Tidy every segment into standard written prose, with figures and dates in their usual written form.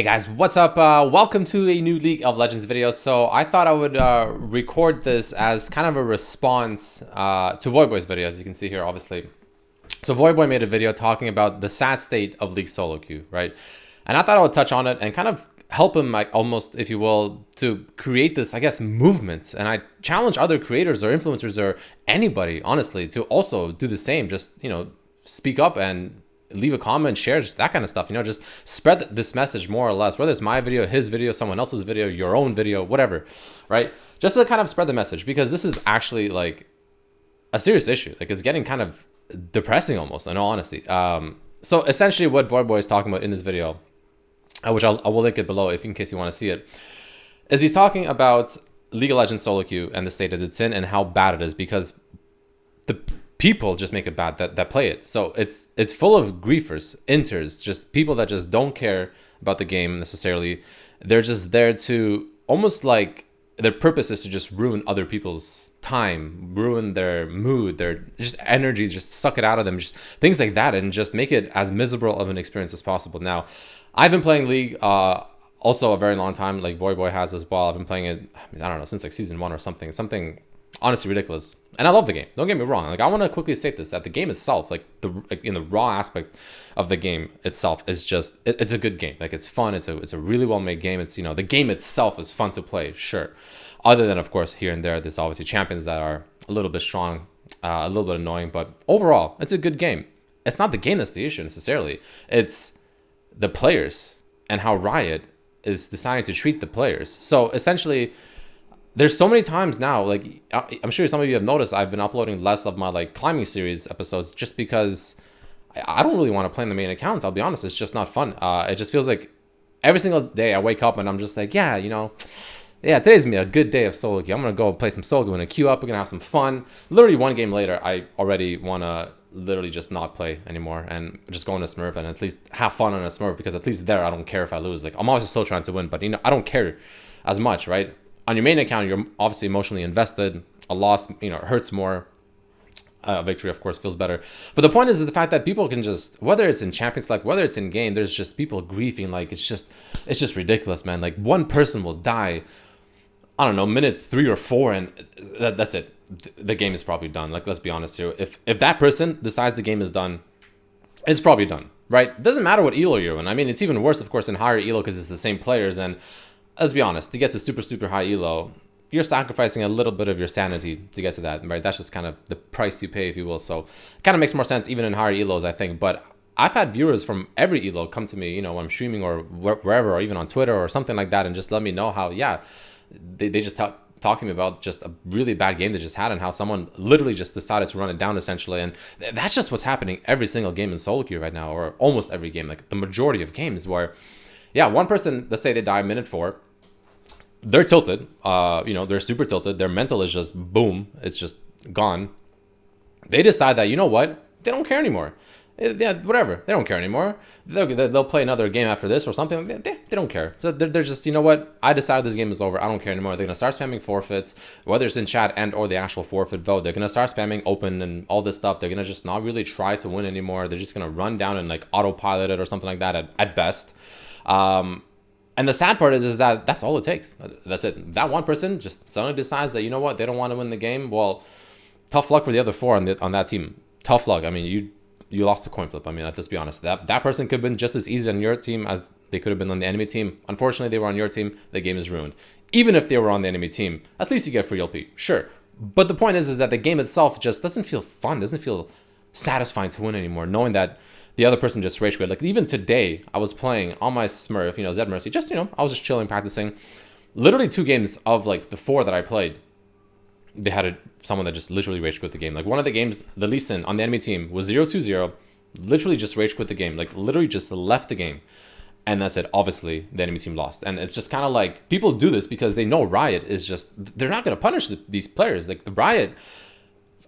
Hey guys, what's up? Welcome to a new League of Legends video. So I thought I would record this as kind of a response to Voyboy's video, as you can see here, obviously. So Voyboy made a video talking about the sad state of League solo queue, right? And I thought I would touch on it and kind of help him, like almost, if you will, to create this, I guess, movement. And I challenge other creators or influencers or anybody, honestly, to also do the same. Just, speak up and leave a comment, share, just that kind of stuff, just spread this message more or less, whether it's my video, his video, someone else's video, your own video, whatever, right? Just to kind of spread the message, because this is actually like a serious issue. Like, it's getting kind of depressing almost, in all honesty. So essentially what Voyboy is talking about in this video, which I will link it below if in case you want to see it, is he's talking about League of Legends solo queue and the state that it's in and how bad it is, because the people just make it bad that play it. So it's full of griefers, inters, just people that just don't care about the game necessarily. They're just there to almost like their purpose is to just ruin other people's time, ruin their mood, their just energy, just suck it out of them, just things like that, and just make it as miserable of an experience as possible. Now, I've been playing League also a very long time, like Voyboy has as well. I've been playing it, I don't know, since like season 1 or something honestly ridiculous. And I love the game, don't get me wrong. Like, I want to quickly state this, that the game itself, like in the raw aspect of the game itself, is just it's a good game. Like, it's fun, it's a really well made game. It's, the game itself is fun to play, sure, other than, of course, here and there's obviously champions that are a little bit strong, a little bit annoying, but overall it's a good game. It's not the game that's the issue necessarily, it's the players and how Riot is deciding to treat the players. So essentially, there's so many times now, like, I'm sure some of you have noticed, I've been uploading less of my like climbing series episodes just because I don't really want to play in the main account. I'll be honest, it's just not fun. It just feels like every single day I wake up and I'm just like, yeah, today's gonna be a good day of solo queue. I'm gonna go play some solo queue, gonna queue up, we're gonna have some fun. Literally one game later, I already wanna literally just not play anymore and just go on a Smurf and at least have fun on a Smurf, because at least there I don't care if I lose. Like, I'm obviously still trying to win, but I don't care as much, right? On your main account, you're obviously emotionally invested. A loss, hurts more. A victory, of course, feels better. But the point is the fact that people can just, whether it's in Champion Select, whether it's in game, there's just people grieving. Like, it's just ridiculous, man. Like, one person will die, I don't know, minute 3 or 4, and that's it. The game is probably done. Like, let's be honest here. If that person decides the game is done, it's probably done, right? It doesn't matter what elo you're in. I mean, it's even worse, of course, in higher elo, because it's the same players. And let's be honest, to get to super high elo, you're sacrificing a little bit of your sanity to get to that, right? That's just kind of the price you pay, if you will. So it kind of makes more sense even in higher elos, I think. But I've had viewers from every elo come to me, when I'm streaming or wherever, or even on Twitter or something like that, and just let me know how, yeah, they just talk to me about just a really bad game they just had and how someone literally just decided to run it down, essentially. And that's just what's happening every single game in solo queue right now, or almost every game, like the majority of games, where, yeah, one person, let's say they die minute 4, they're tilted, they're super tilted, their mental is just boom, it's just gone. They decide that, what, they don't care anymore. Yeah, whatever, they don't care anymore. They'll play another game after this or something. They don't care. So they're just, what, I decided this game is over, I don't care anymore. They're gonna start spamming forfeits, whether it's in chat and or the actual forfeit vote. They're gonna start spamming open and all this stuff. They're gonna just not really try to win anymore. They're just gonna run down and like autopilot it or something like that at best. And the sad part is that that's all it takes. That's it. That one person just suddenly decides that, what, they don't want to win the game. Well, tough luck for the other 4 on that team. Tough luck. I mean, you lost the coin flip. I mean, let's be honest. That person could have been just as easy on your team as they could have been on the enemy team. Unfortunately, they were on your team. The game is ruined. Even if they were on the enemy team, at least you get free LP. Sure. But the point is that the game itself just doesn't feel fun, doesn't feel satisfying to win anymore, knowing that the other person just rage quit. Like, even today, I was playing on my Smurf, Redmercy, just, I was just chilling, practicing. Literally 2 games of, like, the 4 that I played, they had someone that just literally rage quit the game. Like, one of the games, the Lee Sin on the enemy team was 0-2-0, literally just rage quit the game. Like, literally just left the game. And that's it. Obviously, the enemy team lost. And it's just kind of like, people do this because they know Riot is just, they're not going to punish these players. Like, the Riot,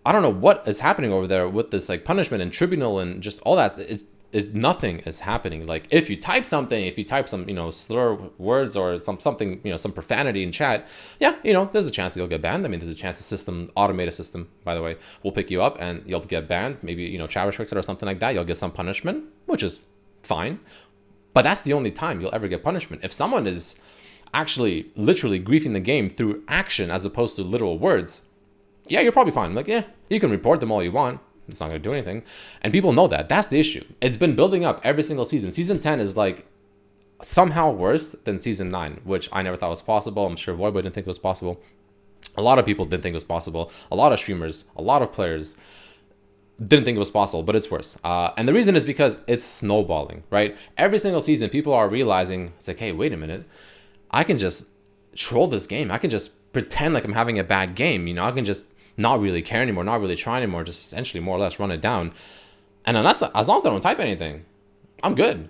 I don't know what is happening over there with this like punishment and tribunal and just all that. Nothing is happening. Like, if you type some slur words or something, some profanity in chat, yeah, there's a chance you'll get banned. I mean, there's a chance the automated system, by the way, will pick you up and you'll get banned. Maybe, chat restricted or something like that. You'll get some punishment, which is fine. But that's the only time you'll ever get punishment. If someone is actually literally griefing the game through action as opposed to literal words, yeah, you're probably fine. Like, yeah, you can report them all you want. It's not going to do anything. And people know that. That's the issue. It's been building up every single season. Season 10 is like somehow worse than season 9, which I never thought was possible. I'm sure Voyboy didn't think it was possible. A lot of people didn't think it was possible. A lot of streamers, a lot of players didn't think it was possible, but it's worse. And the reason is because it's snowballing, right? Every single season, people are realizing, it's like, hey, wait a minute. I can just troll this game. I can just pretend like I'm having a bad game. You know, I can just not really care anymore, not really try anymore, just essentially more or less run it down. And as long as I don't type anything, I'm good.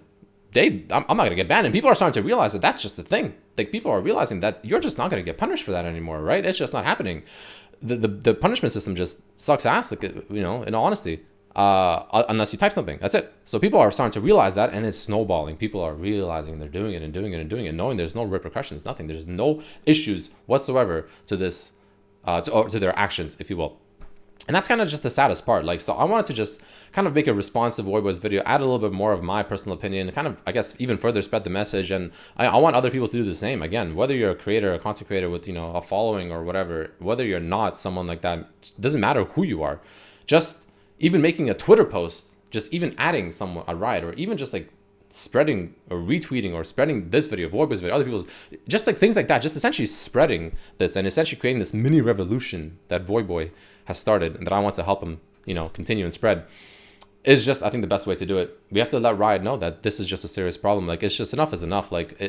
I'm not going to get banned. And people are starting to realize that that's just the thing. Like, people are realizing that you're just not going to get punished for that anymore, right? It's just not happening. The punishment system just sucks ass, like, you know, in all honesty, unless you type something. That's it. So people are starting to realize that, and it's snowballing. People are realizing they're doing it and doing it and doing it, knowing there's no repercussions, nothing. There's no issues whatsoever to this, to their actions, if you will. And that's kind of just the saddest part. Like, so I wanted to just kind of make a response to Voyboy's video, add a little bit more of my personal opinion, kind of, I guess, even further spread the message. And I want other people to do the same. Again, whether you're a creator, a content creator with, you know, a following or whatever, whether you're not someone like that, it doesn't matter who you are. Just even making a Twitter post, just even adding someone, a Riot, or even just like spreading or retweeting or spreading this video, Voyboy's video, other people's, just like things like that, just essentially spreading this and essentially creating this mini revolution that Voyboy has started and that I want to help him, you know, continue and spread, is just, I think, the best way to do it. We have to let Riot know that this is just a serious problem. Like, it's just enough is enough. Like,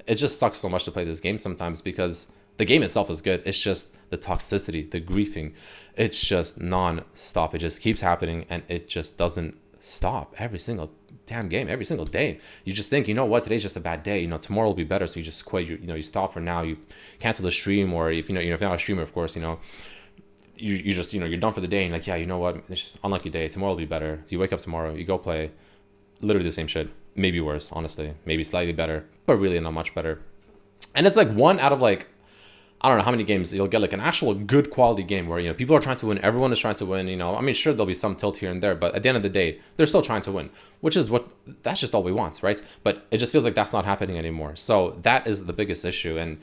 it just sucks so much to play this game sometimes because the game itself is good. It's just the toxicity, the griefing, it's just non-stop. It just keeps happening and it just doesn't stop every single damn game, every single day. You just think, you know what, today's just a bad day, you know, tomorrow will be better, so you just quit. You know, you stop for now, you cancel the stream, or if you know, if you're not a streamer, of course, you know, you just, you know, you're done for the day and like, yeah, you know what, it's just an unlucky day, tomorrow will be better. So you wake up tomorrow, you go play literally the same shit, maybe worse, honestly, maybe slightly better, but really not much better. And it's like one out of like, I don't know how many games you'll get like an actual good quality game where, you know, people are trying to win, everyone is trying to win, you know. I mean, sure, there'll be some tilt here and there, but at the end of the day, they're still trying to win, which is that's just all we want, right? But it just feels like that's not happening anymore. So that is the biggest issue, and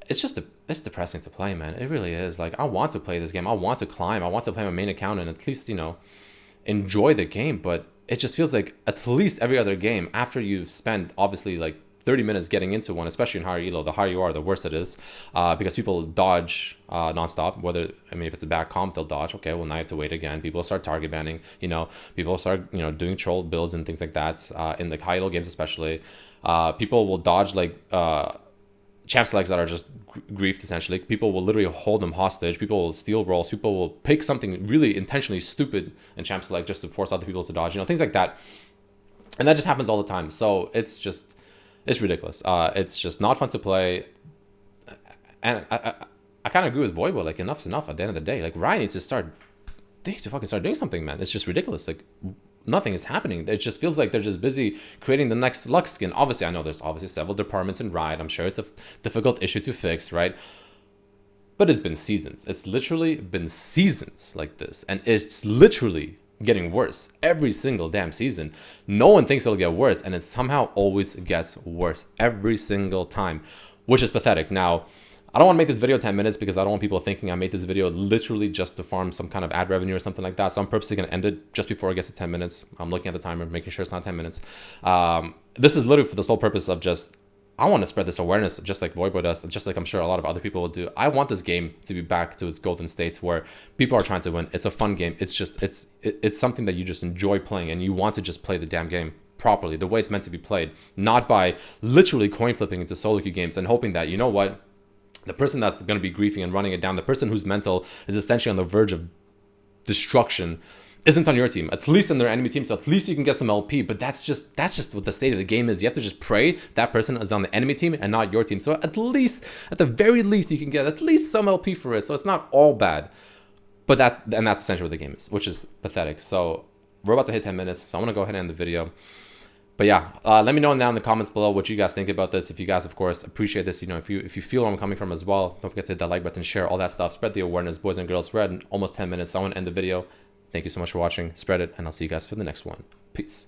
it's just, it's depressing to play, man. It really is. Like, I want to play this game, I want to climb, I want to play my main account and at least, you know, enjoy the game, but it just feels like at least every other game, after you've spent obviously like 30 minutes getting into one, especially in higher elo, the higher you are, the worse it is, because people dodge nonstop. Whether, I mean, if it's a bad comp, they'll dodge. Okay, well, now you have to wait again. People start target banning, you know, people start, you know, doing troll builds and things like that, in the high elo games especially. People will dodge like champ selects that are just griefed, essentially. People will literally hold them hostage. People will steal rolls. People will pick something really intentionally stupid in champ select just to force other people to dodge, you know, things like that. And that just happens all the time. So it's ridiculous. It's just not fun to play. And I kind of agree with Voyboy. Like, enough's enough at the end of the day. Like, Riot needs to fucking start doing something, man. It's just ridiculous. Like, nothing is happening. It just feels like they're just busy creating the next Lux skin. Obviously, I know there's obviously several departments in Riot. I'm sure it's a difficult issue to fix, right? But it's been seasons. It's literally been seasons like this. And it's literally getting worse every single damn season. No one thinks it'll get worse, and it somehow always gets worse every single time, which is pathetic. Now, I don't want to make this video 10 minutes because I don't want people thinking I made this video literally just to farm some kind of ad revenue or something like that. So I'm purposely going to end it just before it gets to 10 minutes. I'm looking at the timer, making sure it's not 10 minutes. This is literally for the sole purpose of just, I want to spread this awareness just like Voyboy does, just like I'm sure a lot of other people will do. I want this game to be back to its golden state where people are trying to win. It's a fun game. It's just, it's something that you just enjoy playing and you want to just play the damn game properly, the way it's meant to be played, not by literally coin flipping into solo queue games and hoping that, you know what, the person that's going to be griefing and running it down, the person whose mental is essentially on the verge of destruction, isn't on your team, at least in their enemy team, so at least you can get some LP. But that's just what the state of the game is. You have to just pray that person is on the enemy team and not your team. So at the very least, you can get at least some LP for it. So it's not all bad. But that's essentially what the game is, which is pathetic. So we're about to hit 10 minutes, so I'm gonna go ahead and end the video. But yeah, let me know down in the comments below what you guys think about this. If you guys, of course, appreciate this, you know, if you feel where I'm coming from as well, don't forget to hit that like button, share all that stuff, spread the awareness, boys and girls. We're at almost 10 minutes. So I want to end the video. Thank you so much for watching. Spread it, and I'll see you guys for the next one. Peace.